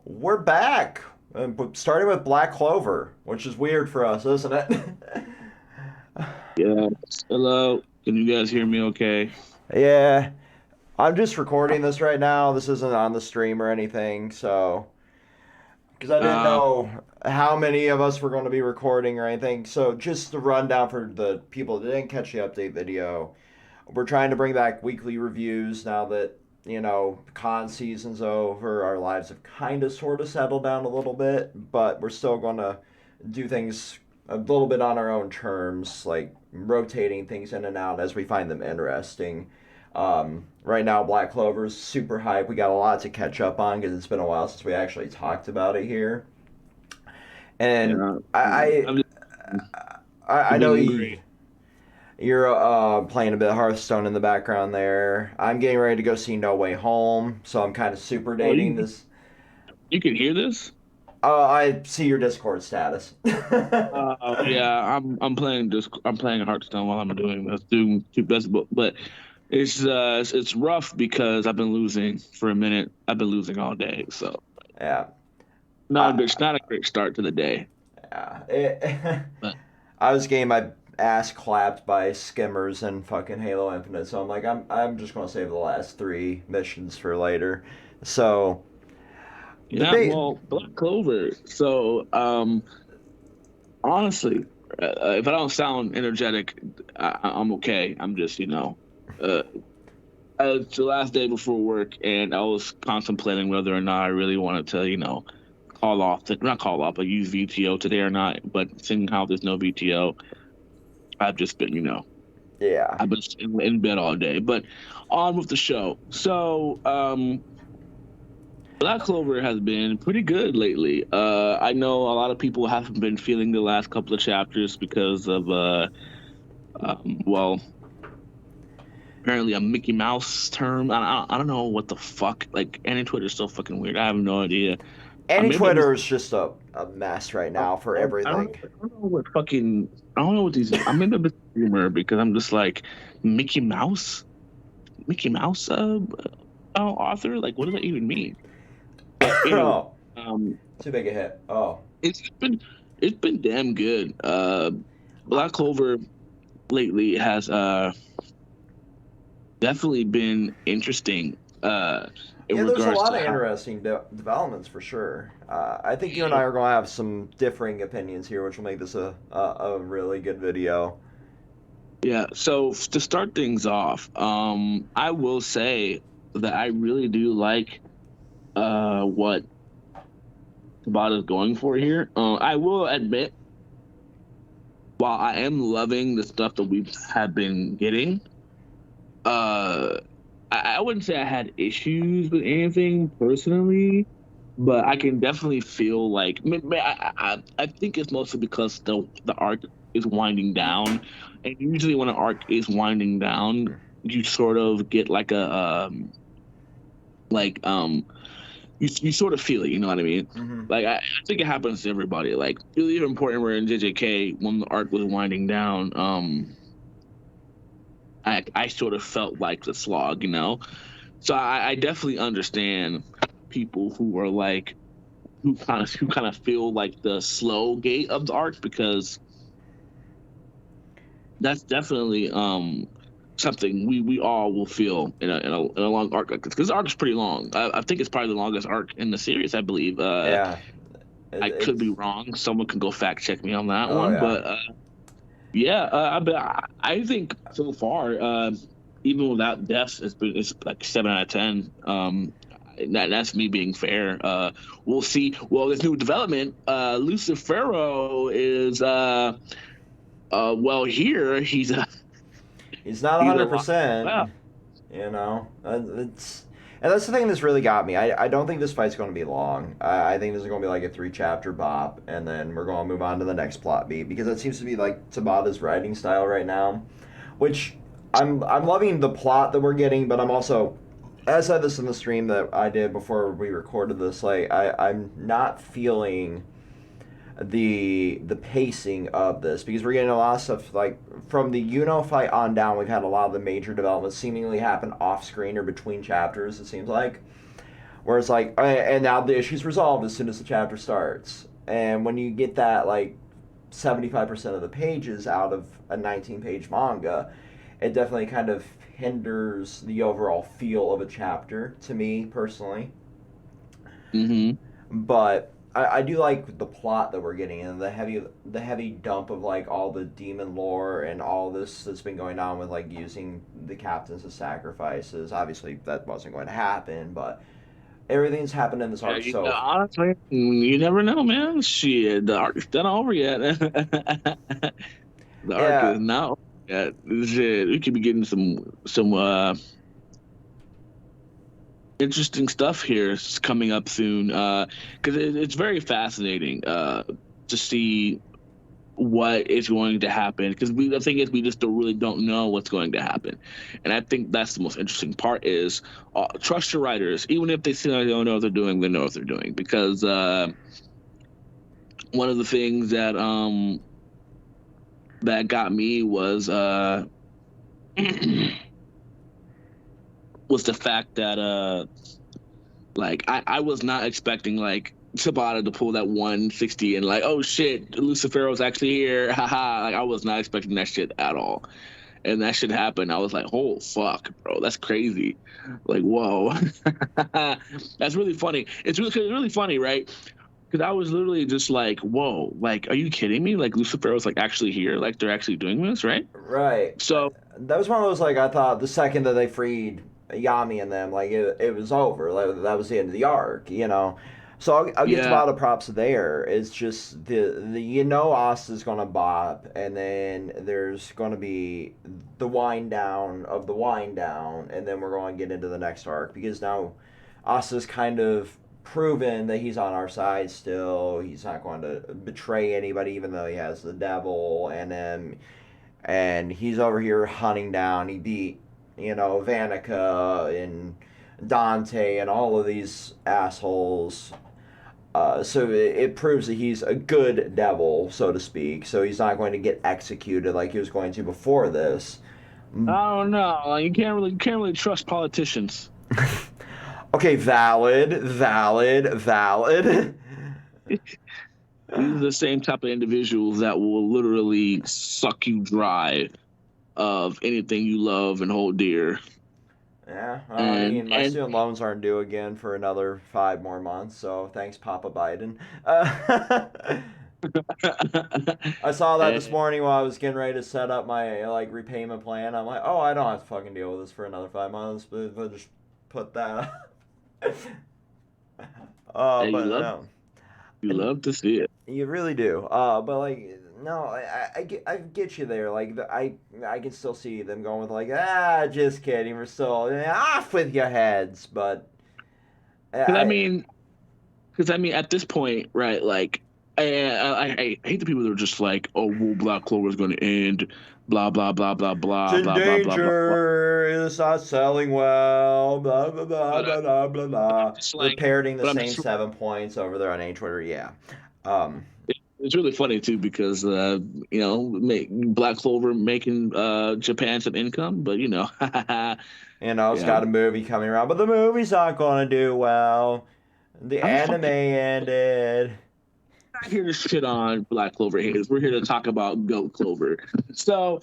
We're back. Starting with Black Clover, which is weird for us, isn't it? Yes. Hello. Can you guys hear me okay? Yeah, I'm just recording this right now. This isn't on the stream or anything, so because I didn't Uh, know how many of us were going to be recording or anything. So just the rundown for the people that didn't catch the update video. We're trying to bring back weekly reviews now that con season's over. Our lives have kind of sort of settled down a little bit, but we're still going to do things a little bit on our own terms, like rotating things in and out as we find them interesting. Right now, Black Clover's super hype. We got a lot to catch up on because it's been a while since we actually talked about it here. And yeah. I I'm just I know doing great. you're playing a bit of Hearthstone in the background there. I'm getting ready to go see No Way Home, so I'm kind of super Oh, dating this. you can hear this? I see your Discord status. Yeah. I'm playing Hearthstone while I'm doing this. Doing two best, but it's rough because I've been losing for a minute. I've been losing all day, so Yeah. it's I, not a great start to the day. yeah. But I was getting my ass clapped by skimmers and fucking Halo Infinite, so I'm just gonna save the last three missions for later. So the yeah, big well, Black Clover. So honestly, if I don't sound energetic, I'm okay. I'm just uh, it's the last day before work, and I was contemplating whether or not I really wanted to, call off, not call off, but use VTO today or not. But seeing how there's no VTO, I've just been, yeah. I've been in bed all day. But on with the show. So, Black Clover has been pretty good lately. I know a lot of people haven't been feeling the last couple of chapters because of, well, apparently a Mickey Mouse term. I don't know what the fuck. Like, any Twitter's so fucking weird. I have no idea. Any Maybe I'm just. Twitter is just a mess right now for everything. I don't know what fucking. I don't know what these. I'm maybe a bit humor because I'm just like Mickey Mouse, Mickey Mouse, author. Like, what does that even mean? But anyway, Oh, um, too big a hit. Oh. it's been it's been damn good. Black Clover lately has definitely been interesting. In Yeah, there's a regards lot to of how. interesting developments for sure. I think you and I are going to have some differing opinions here, which will make this a really good video. Yeah, so to start things off, I will say that I really do like what Tabata is going for here. I will admit, while I am loving the stuff that we have been getting, uh, I wouldn't say I had issues with anything personally, but I can definitely feel like I think it's mostly because the arc is winding down, and usually when an arc is winding down, you sort of get like a like you sort of feel it, you know what I mean? Hmm. Like I think it happens to everybody. Like it was even important where in JJK when the arc was winding down, I sort of felt like the slog, you know. So I definitely understand people who are like who kind of feel like the slow gate of the arc because that's definitely something we all will feel in a long arc like this because the arc is pretty long. I think it's probably the longest arc in the series. I believe. Yeah, I could be it's wrong. Someone can go fact check me on that oh one. yeah. But yeah, I think so far, even without deaths, it's like 7 out of 10. That's me being fair. We'll see. Well, this new development, Lucifero is well here He's not he's alive. 100%. Well, It's and that's the thing that's really got me. I don't think this fight's going to be long. I think this is going to be like a three chapter bop, and then we're going to move on to the next plot beat because that seems to be like Tabata's writing style right now, which I'm loving the plot that we're getting, but I'm also I said this in the stream that I did before we recorded this. Like I'm not feeling the pacing of this because we're getting a lot of stuff like from the fight on down. We've had a lot of the major developments seemingly happen off screen or between chapters. It seems like, where it's like, and now the issue's resolved as soon as the chapter starts. And when you get that, like, 75% of the pages out of a 19-page manga, it definitely kind of hinders the overall feel of a chapter to me personally. Mm-hmm. But I do like the plot that we're getting and the heavy dump of like all the demon lore and all this that's been going on with like using the captains as sacrifices. Obviously, that wasn't going to happen, but everything's happened in this Yeah, arc. So honestly, you never know, man. Shit, the arc is not over yet. The arc yeah, is not over yet. Shit, we could be getting some interesting stuff here coming up soon. Because it's very fascinating to see what is going to happen. Because the thing is, we just really don't know what's going to happen, and I think that's the most interesting part. Is trust your writers, even if they say they don't know what they're doing, they know what they're doing. Because one of the things that got me was was the fact that like I was not expecting like Tabata to pull that 160 and like, oh shit, Lucifer was actually here, haha. Like I was not expecting that shit at all, and that shit happened. I was like, oh fuck, bro, that's crazy. Like whoa, that's really funny. It's really funny, right? Because I was literally just like, whoa, like are you kidding me? Like Lucifer was like actually here, like they're actually doing this, right? right. So That was one of those like I thought the second that they freed Yami and them, like it was over. Like, that was the end of the arc, you know. So I'll get to a yeah. lot of props there. It's just the Asta's gonna bop, and then there's gonna be the wind down of the wind down, and then we're going to get into the next arc because now Asta's kind of proven that he's on our side still. He's not going to betray anybody, even though he has the devil, and he's over here hunting down. He beat, Vanica and Dante and all of these assholes. So it proves that he's a good devil, so to speak. So he's not going to get executed like he was going to before this. I don't know. Like, you can't really trust politicians. Okay, valid. These are the same type of individuals that will literally suck you dry of anything you love and hold dear. Yeah, well, I And mean, my and student loans aren't due again for another 5 more months, so thanks, Papa Biden. I saw that this and morning while I was getting ready to set up my like repayment plan. I'm like, oh, I don't have to fucking deal with this for another 5 months, but just put that. and But no, you and love to see it. you really do. But like, no, I get you there. Like, I can still see them going with like, just kidding. We're still off with your heads, but Because I I mean, because I mean, at this point, right? Like, I hate the people that are just like, oh, well, Black Clover is going to end, blah blah blah blah it's blah in blah blah blah blah blah. danger. It's not selling well. Blah blah blah But blah blah blah blah. just They're like, parroting the but I'm same just 7 points over there on A Twitter. Yeah, um, it's really funny too because Black Clover making Japan some income, but it's yeah, got a movie coming around, but the movie's not going to do well. The I'm anime fucking ended. not here to shit on Black Clover haters. We're here to talk about Goat Clover. So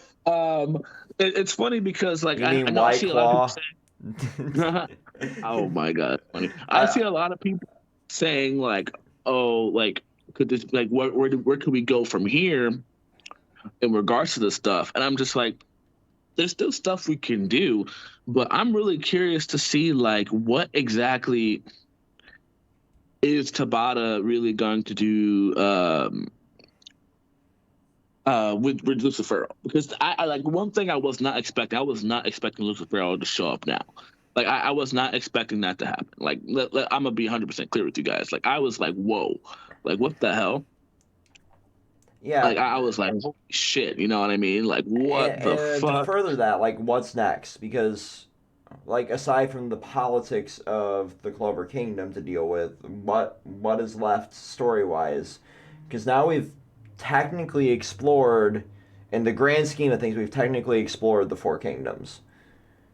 it's funny because like You I mean know I White see a lot of people Claw? saying, oh my god, funny. I see I a lot of people saying like, oh, like could this like where could we go from here in regards to this stuff? And I'm just like, there's still stuff we can do, but I'm really curious to see like what exactly is Tabata really going to do with Lucifer? Because I like one thing I was not expecting. I was not expecting Lucifer to show up now. Like I was not expecting that to happen. Like I'm gonna be 100% clear with you guys. Like I was like, whoa, like what the hell? yeah, Like I was like, holy shit, you know what I mean? Like what the and to fuck? further that, like, what's next? Because, like, aside from the politics of the Clover Kingdom to deal with, what is left story wise? Because now we've technically explored, in the grand scheme of things, we've technically explored the four kingdoms.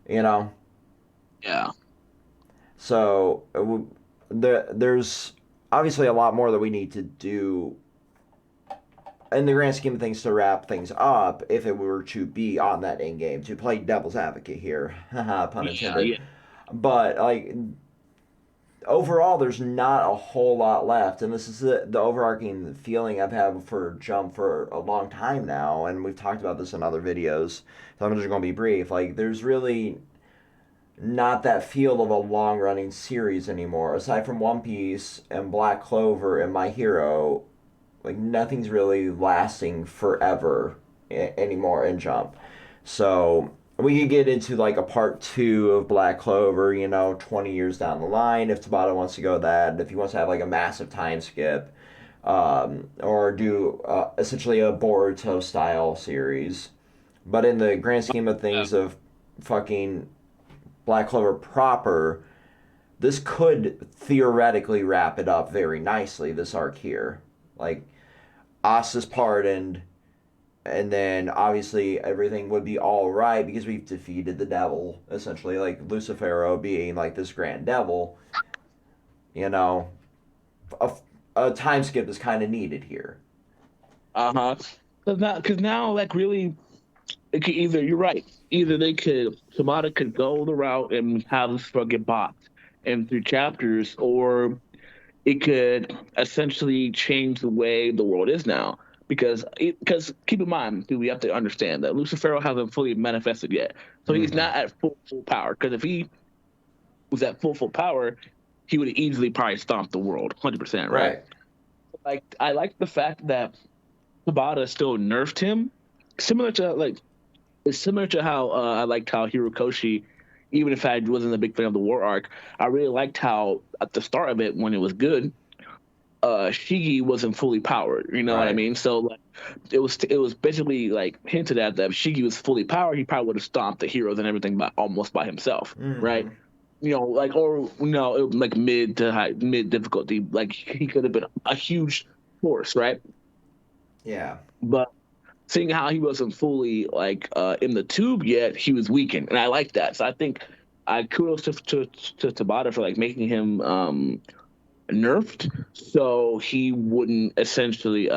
You know, Yeah. So there's obviously a lot more that we need to do in the grand scheme of things to wrap things up if it were to be on that end game to play devil's advocate here, pun Yeah, intended. yeah. But like overall, there's not a whole lot left, and this is the overarching feeling I've had for Jump for a long time now, and we've talked about this in other videos. So I'm just going to be brief. Like, there's really not that feel of a long running series anymore. Aside from One Piece and Black Clover and My Hero, like nothing's really lasting forever anymore in Jump. So we could get into like a part two of Black Clover, 20 years down the line if Tabata wants to go that. If he wants to have like a massive time skip, or do essentially a Boruto style series. But in the grand scheme of Yeah. things of fucking Black Clover proper, this could theoretically wrap it up very nicely, this arc here. Like, Asta's pardoned, and then obviously everything would be all right because we've defeated the devil, essentially, like Lucifero being like this grand devil. You know, a, a time skip is kind of needed here. Uh-huh. Because now, like, really, it could either, you're right, either Shimada could go the route and have this drug get bought in 3 chapters, or it could essentially change the way the world is now. Because keep in mind, dude, we have to understand that Lucifer hasn't fully manifested yet, so he's Mm-hmm. not at full power. Because if he was at full power, he would easily probably stomp the world, 100%, right? Right. Like I like the fact that Tabata still nerfed him, similar to like it's similar to how I liked how Hirokoshi, even if I wasn't a big fan of the war arc, I really liked how at the start of it when it was good, Shigi wasn't fully powered. You know what I Right. mean? So like it was basically like hinted at that if Shigi was fully powered, he probably would have stomped the heroes and everything by almost by himself, Mm-hmm. right? Like or like mid difficulty, like he could have been a huge force, right? Yeah. But seeing how he wasn't fully like in the tube yet, he was weakened, and I like that. So I think I kudos to Tabata for like making him nerfed so he wouldn't essentially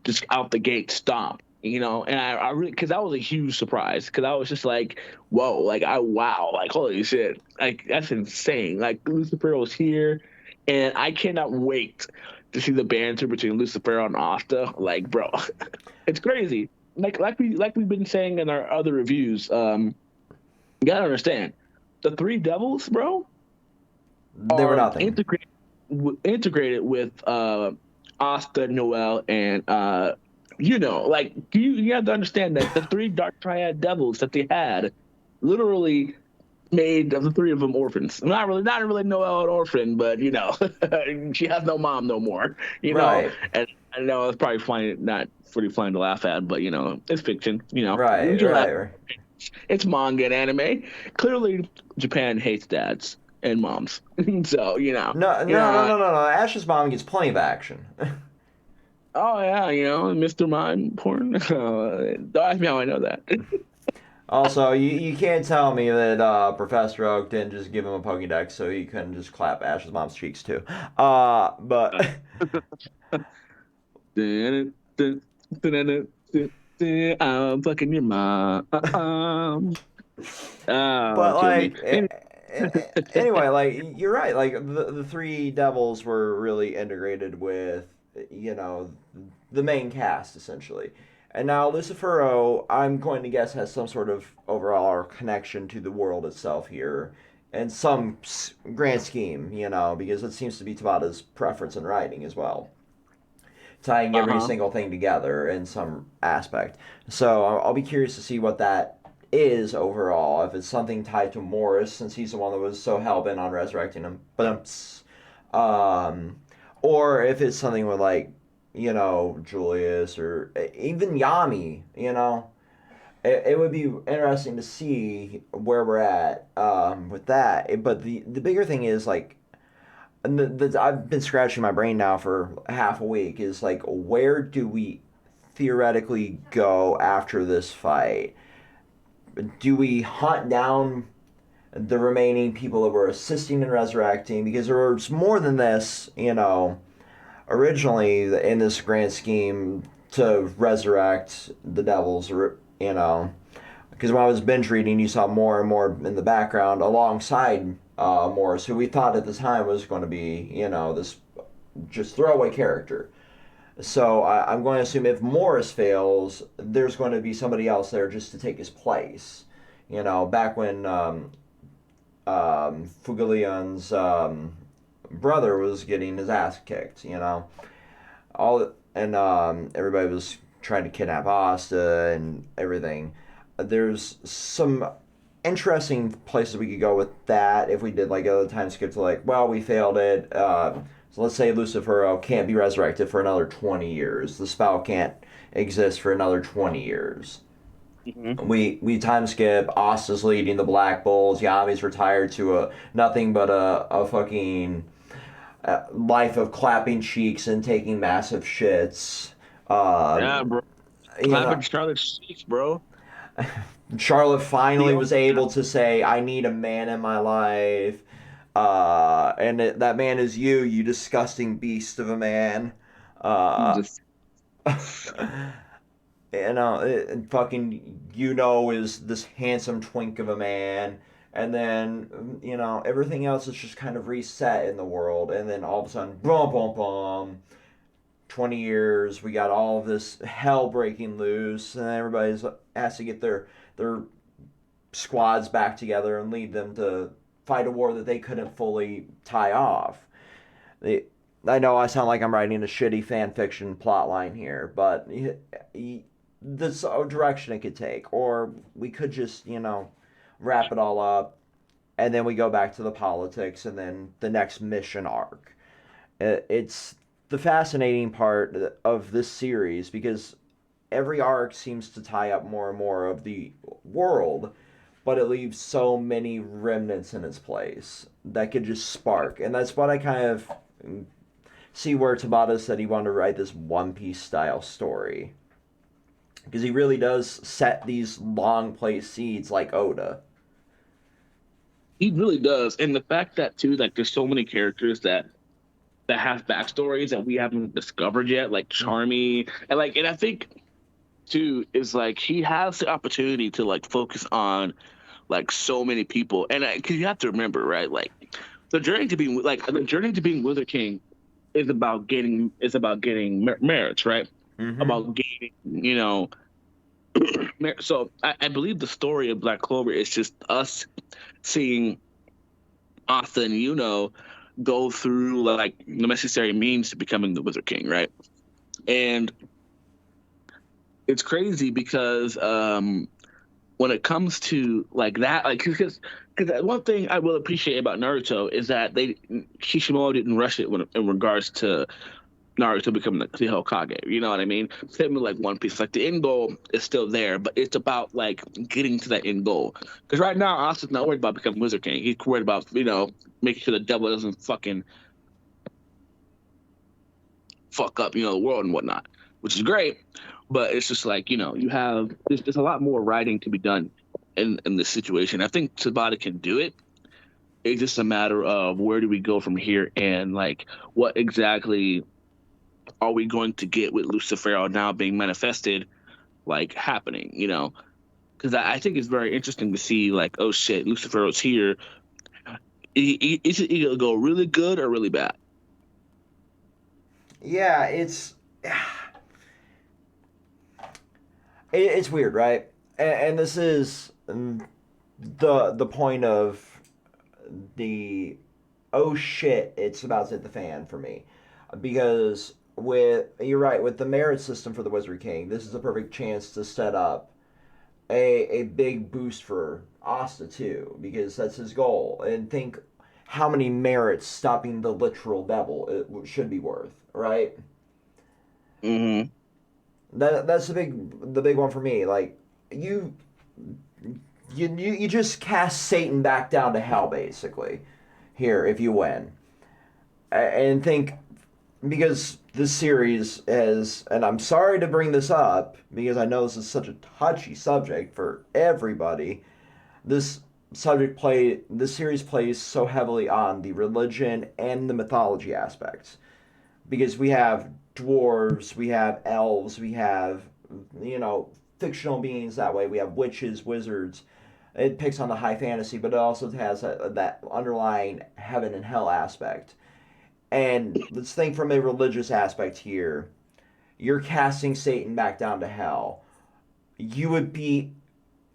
just out the gate stomp. And I really because that was a huge surprise because I was just like, whoa, like wow, like holy shit, like that's insane. Like Lucifer was here, and I cannot wait to see the banter between Lucifer and Asta. Like, bro, it's crazy. Like we've been saying in our other reviews. You gotta understand the three devils, bro, They were are nothing. integrated with Asta, Noel, and like you have to understand that the three Dark Triad devils that they had literally made of the three of them orphans. Not really Noel an orphan, but she has no mom no more. Right. And I know it's probably funny, not pretty funny to laugh at, but it's fiction. We Right. can laugh. Right. Right. It's manga and anime. Clearly, Japan hates dads and moms, so No, you no, no, know. no, no, no. Ash's mom gets plenty of action. Oh yeah, Mr. Mime porn. Don't ask me how I know that. Also, you can't tell me that Professor Oak didn't just give him a Pokédex so he couldn't just clap Ash's mom's cheeks too. But I'm fucking your mom. but Kill me. like anyway, like you're right. Like the three devils were really integrated with you know the main cast essentially. And now Lucifero, I'm going to guess, has some sort of overall connection to the world itself here, and some grand scheme, because it seems to be Tabata's preference in writing as well, tying Uh every huh. single thing together in some aspect. So I'll be curious to see what that is overall. If it's something tied to Morris, since he's the one that was so hell bent on resurrecting him, but um, or if it's something with like Julius or even Yami. It would be interesting to see where we're at with that. But the bigger thing is like and I've been scratching my brain now for half a week. Is like, where do we theoretically go after this fight? Do we hunt down the remaining people that were assisting in resurrecting, because there was more than this, originally in this grand scheme to resurrect the devils, because when I was binge reading, you saw more and more in the background alongside Morris, who we thought at the time was going to be, this just throwaway character. So I'm going to assume if Morris fails, there's going to be somebody else there just to take his place. Back when Fugaleon's brother was getting his ass kicked, all and everybody was trying to kidnap Asta and everything. There's some interesting places we could go with that if we did like other time skip to like, well, we failed it. So let's say Lucifer can't be resurrected for another 20 years. The spell can't exist for another 20 years. Mm-hmm. We time skip. Asta's leading the Black Bulls. Yami's retired to a nothing but a fucking life of clapping cheeks and taking massive shits. Yeah, Um, bro. you Clapping know, Charlotte's cheeks, bro. Charlotte The finally was only able to say, "I need a man in my life," that man is you, you disgusting beast of a man. Uh, just fucking is this handsome twink of a man, and then everything else is just kind of reset in the world, and then all of a sudden, boom, boom, boom. 20 years, we got all of this hell breaking loose, and everybody's has to get their squads back together and lead them to fight a war that they couldn't fully tie off. They, I know I sound like I'm writing a shitty fan fiction plot line here, but this direction it could take, or we could just wrap it all up, and then we go back to the politics, and then the next mission arc. It's the fascinating part of this series because every arc seems to tie up more and more of the world, but it leaves so many remnants in its place that could just spark. And that's what I kind of see where Tabata said he wanted to write this One Piece style story. Because he really does set these long play seeds like Oda. he really does. And the fact that too, like there's so many characters that have backstories that we haven't discovered yet, like Charmy, and I think too is like he has the opportunity to like focus on like so many people, and because you have to remember, right, like the journey to being Wizard King is about getting merits, right? Mm-hmm. About gaining, so I believe the story of Black Clover is just us seeing Arthur and go through like the necessary means to becoming the Wizard King, right? And it's crazy because when it comes to like that, like because one thing I will appreciate about Naruto is that Kishimoto didn't rush it in regards to Naruto becoming the Hokage. You know what I mean? Same with like One Piece. Like the end goal is still there, but it's about like getting to that end goal. Because right now, Asuka's not worried about becoming Wizard King. He's worried about making sure the devil doesn't fucking fuck up the world and whatnot, which is great. But it's just like you have there's a lot more writing to be done in this situation. I think Tabata can do it. It's just a matter of where do we go from here and like what exactly are we going to get with Lucifer now being manifested, like happening, Because I think it's very interesting to see, like, oh shit, Lucifer is here. Is it either go really good or really bad? Yeah, it's weird, right? And this is the point of the oh shit, it's about to hit the fan for me, because you're right, with the merit system for the Wizard King, this is a perfect chance to set up a big boost for Asta too, because that's his goal. And think how many merits stopping the literal devil it should be worth, right? Mm-hmm. That's the big one for me. Like you you just cast Satan back down to hell basically here if you win. And think because this series is, and I'm sorry to bring this up because I know this is such a touchy subject for everybody. This the series plays so heavily on the religion and the mythology aspects because we have dwarves, we have elves, we have you know fictional beings that way. We have witches, wizards. It picks on the high fantasy, but it also has that underlying heaven and hell aspect. And let's think from a religious aspect here. You're casting Satan back down to hell. You would be,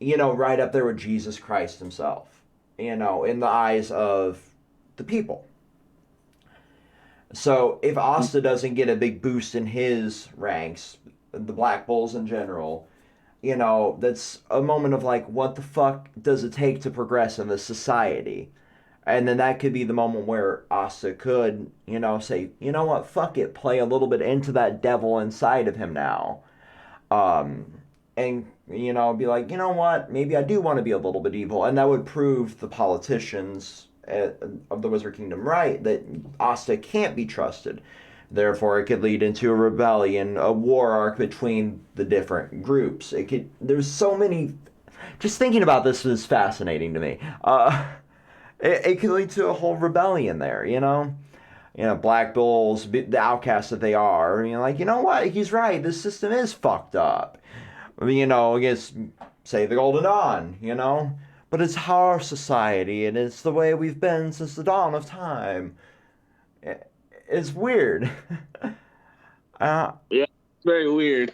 right up there with Jesus Christ himself, in the eyes of the people. So if Asta doesn't get a big boost in his ranks, the Black Bulls in general, that's a moment of like, what the fuck does it take to progress in this society? And then that could be the moment where Asta could, say, you know what, fuck it, play a little bit into that devil inside of him now. Um, and, be like, you know what, maybe I do want to be a little bit evil. And that would prove the politicians of the Wizard Kingdom right that Asta can't be trusted. Therefore, it could lead into a rebellion, a war arc between the different groups. There's so many. Just thinking about this is fascinating to me. It could lead to a whole rebellion there, Black Bulls, the outcasts that they are. Like, you know what? He's right. This system is fucked up. Against, say, the Golden Dawn, But it's our society, and it's the way we've been since the dawn of time. It's weird. uh, Yeah, very weird.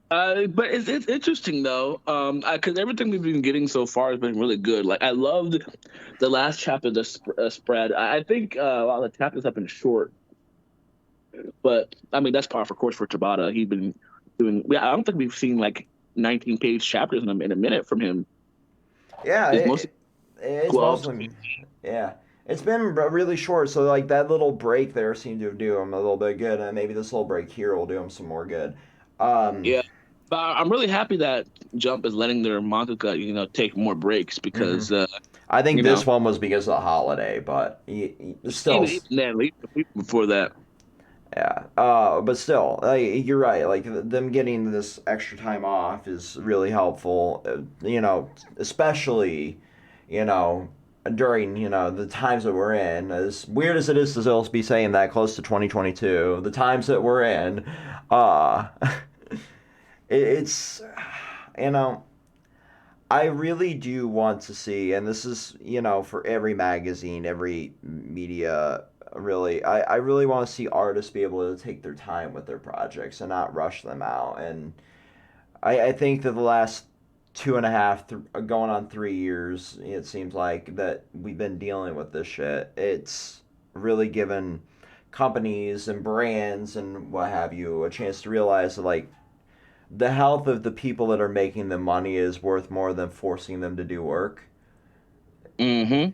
But it's interesting though, because everything we've been getting so far has been really good. Like I loved the last chapter, the spread. I think a lot of the chapters have been short, but I mean that's par for course for Tabata. He's been doing. Yeah, I don't think we've seen like 19-page chapters in a minute from him. yeah, It's mostly it's 12. mostly, yeah. It's been really short, so like that little break there seemed to do him a little bit good, and maybe this little break here will do him some more good. Um, Yeah, but I'm really happy that Jump is letting their mangaka, take more breaks mhm. because, I think you this know, one was because of the holiday, but still, even then, even before that. yeah. But still, you're right. Like them getting this extra time off is really helpful. Especially, you know, during the times that we're in. As weird as it is to still be saying that close to 2022, the times that we're in, uh, it's you know I really do want to see, and this is, for every magazine, every media, really, I really want to see artists be able to take their time with their projects and not rush them out. And I think that the last two and a half, going on 3 years, it seems like that we've been dealing with this shit. It's really given companies and brands and what have you a chance to realize that, like, the health of the people that are making the money is worth more than forcing them to do work. Hmm.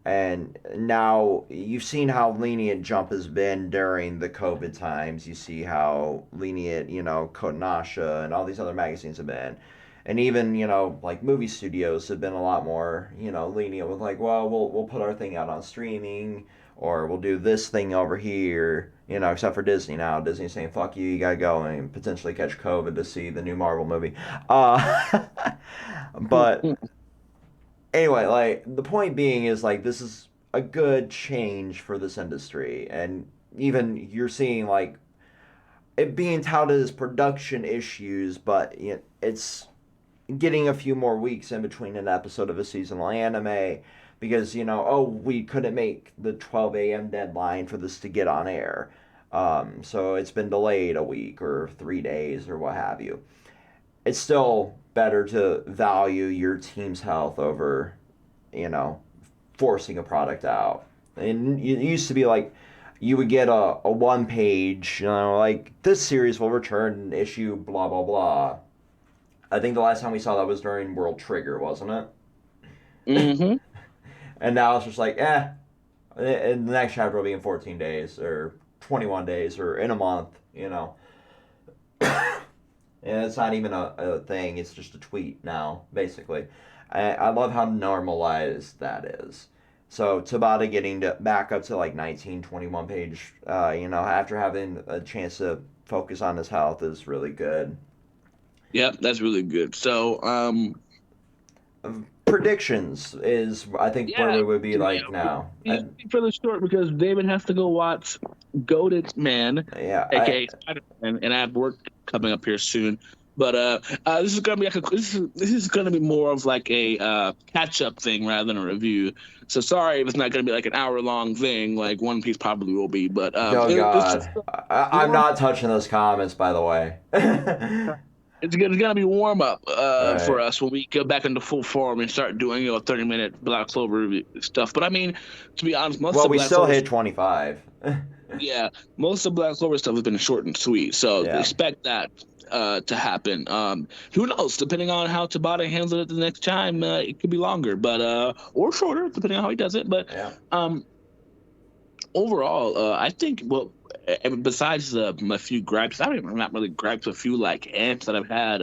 And now you've seen how lenient Jump has been during the COVID times. You see how lenient, Kodansha and all these other magazines have been. And even, like movie studios have been a lot more, lenient with like, well, we'll put our thing out on streaming or we'll do this thing over here, except for Disney now. Disney's saying, fuck you, you gotta go and potentially catch COVID to see the new Marvel movie. But anyway, like the point being is like this is a good change for this industry, and even you're seeing like it being touted as production issues, but it's getting a few more weeks in between an episode of a seasonal anime because oh, we couldn't make the 12 a.m. deadline for this to get on air. So it's been delayed a week or 3 days or what have you. It's still better to value your team's health over you know, forcing a product out. And it used to be like you would get a one page, like this series will return issue blah blah blah. I think the last time we saw that was during World Trigger, wasn't it? Hmm. And now it's just like, and the next chapter will be in 14 days or 21 days or in a month. And it's not even a thing, it's just a tweet now, basically. I love how normalized that is. So Tabata getting back up to like 19, 21 page, after having a chance to focus on his health is really good. Yep, that's really good. So, predictions is I think where Yeah, we would be yeah. like now. For the short, because David has to go watch Goated Man, Yeah, aka Spider Man, and I have work coming up here soon. But this is gonna be like this is gonna be more of like a catch up thing rather than a review. So sorry if it's not gonna be like an hour long thing like One Piece probably will be. But oh it's just God, I'm warm. not touching those comments by the way. It's gonna be warm up for Right. us when we go back into full form and start doing 30-minute Black Clover review stuff. But I mean, to be honest, most Well, of we Black still Clover, hit 25. yeah, most of Black Clover stuff has been short and sweet. So Yeah. expect that to happen. Who knows? Depending on how Tabata handles it the next time, it could be longer, but or shorter, depending on how he does it. But Yeah. um, overall, I think besides my few gripes, I mean, not really gripes, a few like ants that I've had.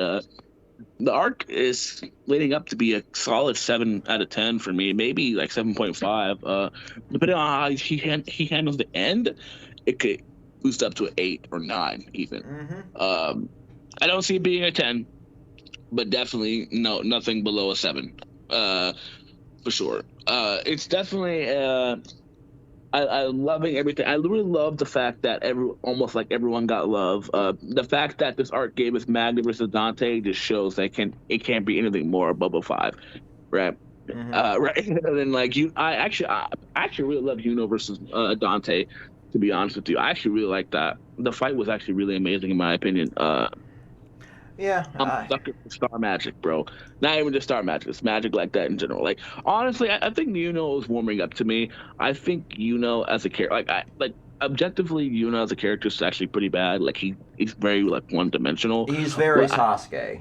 The arc is leading up to be a solid 7 out of 10 for me, maybe like 7.5. Depending on how he handles the end, it could boost up to an 8 or 9 even. Mm-hmm. Um, I don't see it being a 10, but definitely nothing below a 7. For sure. It's definitely I'm loving everything. I really love the fact that almost like everyone got love. The fact that this art gave us Magna versus Dante just shows that it can't be anything more above a 5, right? Mm-hmm. Right. And then like I actually really love Juno versus Dante. To be honest with you, I actually really like that. The fight was actually really amazing in my opinion. Yeah. I'm a sucker for Star Magic, bro. Not even just Star Magic, it's magic like that in general. Like honestly, I think Yuno is warming up to me. I think Yuno as a character, like objectively, Yuno as a character is actually pretty bad. Like he's very like one dimensional. He's very But Sasuke.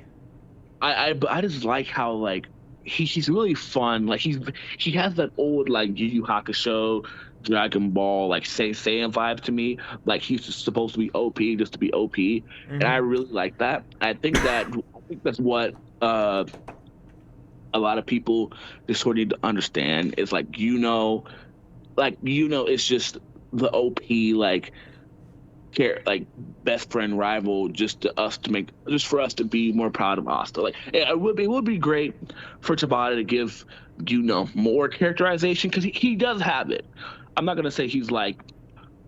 I just like how like he's really fun. Like he has that old like Yu Yu Hakusho, Dragon Ball like Saiyan vibe to me. Like he's just supposed to be OP just to be OP, and I Mm-hmm. really like that. I think that's what a lot of people just sort of need to understand is it's just the OP like care like best friend rival just to us to make just for us to be more proud of Asta. Like it would be great for Tabata to give more characterization because he does have it. I'm not gonna say he's like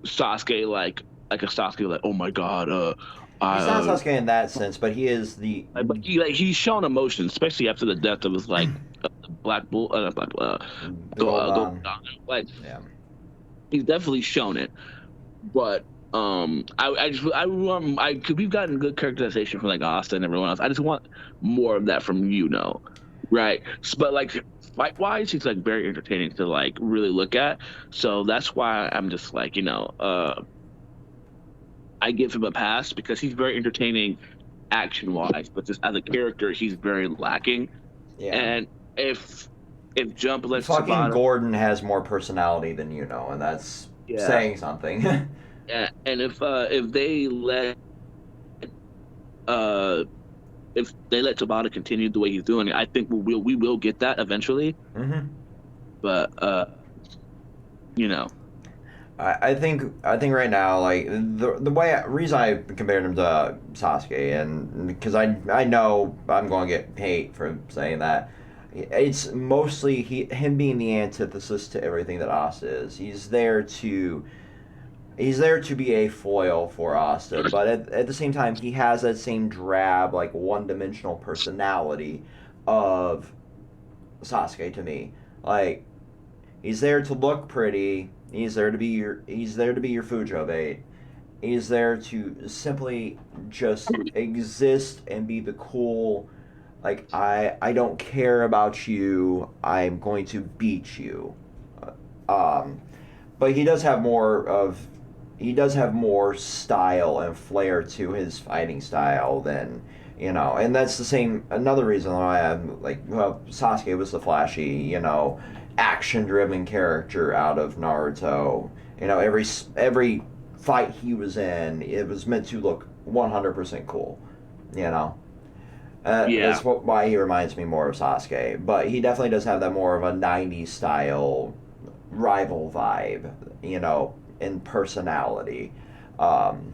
Sasuke like a Sasuke like oh my god I He's not Sasuke in that sense, but he is the but he's shown emotion especially after the death of his like Black Bull Black the Gold Golden. like Yeah. he's definitely shown it. But I just I want I cause we've gotten good characterization from like Asta and everyone else. I just want more of that from right? But like fight wise, he's like very entertaining to like really look at. So that's why I'm just like I give him a pass because he's very entertaining action wise, but just as a character, he's very lacking. Yeah. And if if Jump lets Fucking Tabata, Gordon has more personality than you know, and that's yeah, saying something. yeah, and if they let uh if they let Tabata continue the way he's doing it, I think we will get that eventually. Mm-hmm. But you know, I think right now, like the reason I compared him to Sasuke, and because I know I'm going to get hate for saying that, it's mostly him being the antithesis to everything that Asta is. He's there to be a foil for Asta, but at the same time, he has that same drab, like one-dimensional personality of Sasuke to me. Like he's there to look pretty. He's there to be your Fujo bait. He's there to simply just exist and be the cool like I don't care about you. I'm going to beat you. Um but he does have more style and flair to his fighting style than and that's the same another reason why I'm like well Sasuke was the flashy action driven character out of Naruto. Every fight he was in, it was meant to look 100% cool. You know, yeah, why he reminds me more of Sasuke. But he definitely does have that more of a '90s style rival vibe. In personality. Um,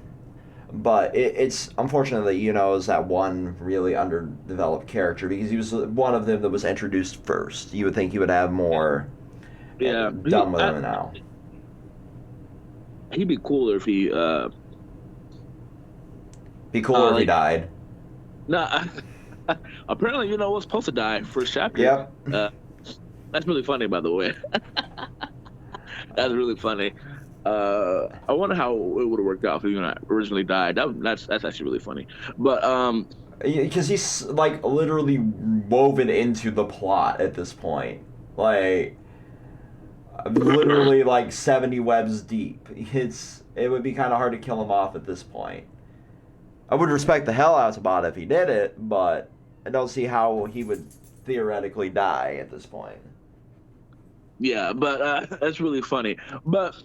But it's unfortunately, is that one really underdeveloped character because he was one of them that was introduced first. You would think you would have more Yeah, done with him now. he'd be cooler if he Be cooler if he like died. nah. Apparently, was supposed to die first chapter. Yep. Uh, that's really funny, by the way. That's really funny. I wonder how it would have worked out if he originally died. That's actually really funny. But Because he's like literally woven into the plot at this point. Like literally like 70 webs deep. It would be kind of hard to kill him off at this point. I would respect the hell out of Tabata if he did it, but I don't see how he would theoretically die at this point. yeah, but that's really funny. But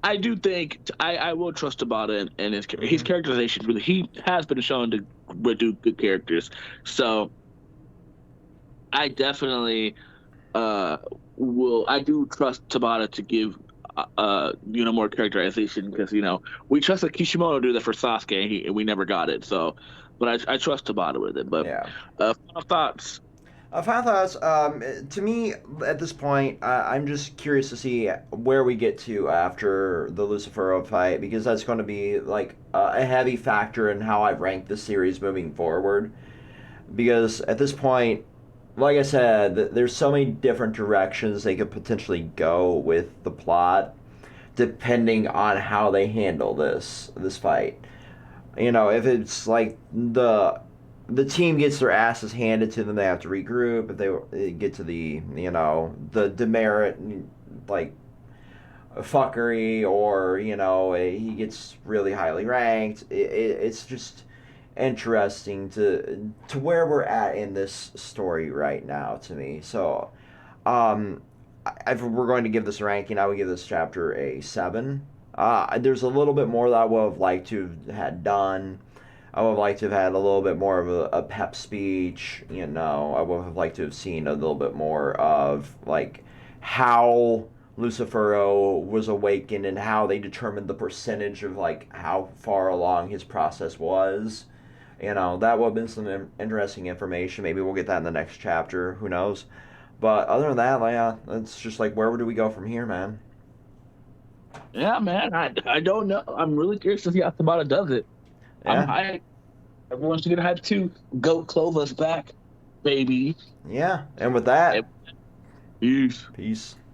I do think I will trust Tabata and his Mm-hmm. characterization. Really, he has been shown to do good characters. So I definitely uh will. I do trust Tabata to give more characterization because we trusted Kishimoto to do that for Sasuke and we never got it. So, but I trust Tabata with it. But Yeah. final thoughts. Final thoughts. To me, at this point, I'm just curious to see where we get to after the Lucifer fight because that's going to be like a heavy factor in how I rank the series moving forward. Because at this point, like I said, there's so many different directions they could potentially go with the plot, depending on how they handle this fight. If it's like the team gets their asses handed to them, they have to regroup. If they get to the demerit like fuckery, or he gets really highly ranked, it's just interesting to where we're at in this story right now to me. So, if we're going to give this a ranking, I would give this chapter a 7. There's a little bit more that I would have liked to have had done. I would have liked to have had a little bit more of a pep speech. I would have liked to have seen a little bit more of like how Lucifero was awakened and how they determined the percentage of like how far along his process was. That would have been some interesting information. Maybe we'll get that in the next chapter. Who knows? But other than that, like, yeah, it's just like where do we go from here, man? Yeah, man. I don't know. I'm really curious to see how Tabata does it. I'm Yeah, hyped. Everyone's gonna have to go Clover's back, baby. yeah. And with that, Peace. peace.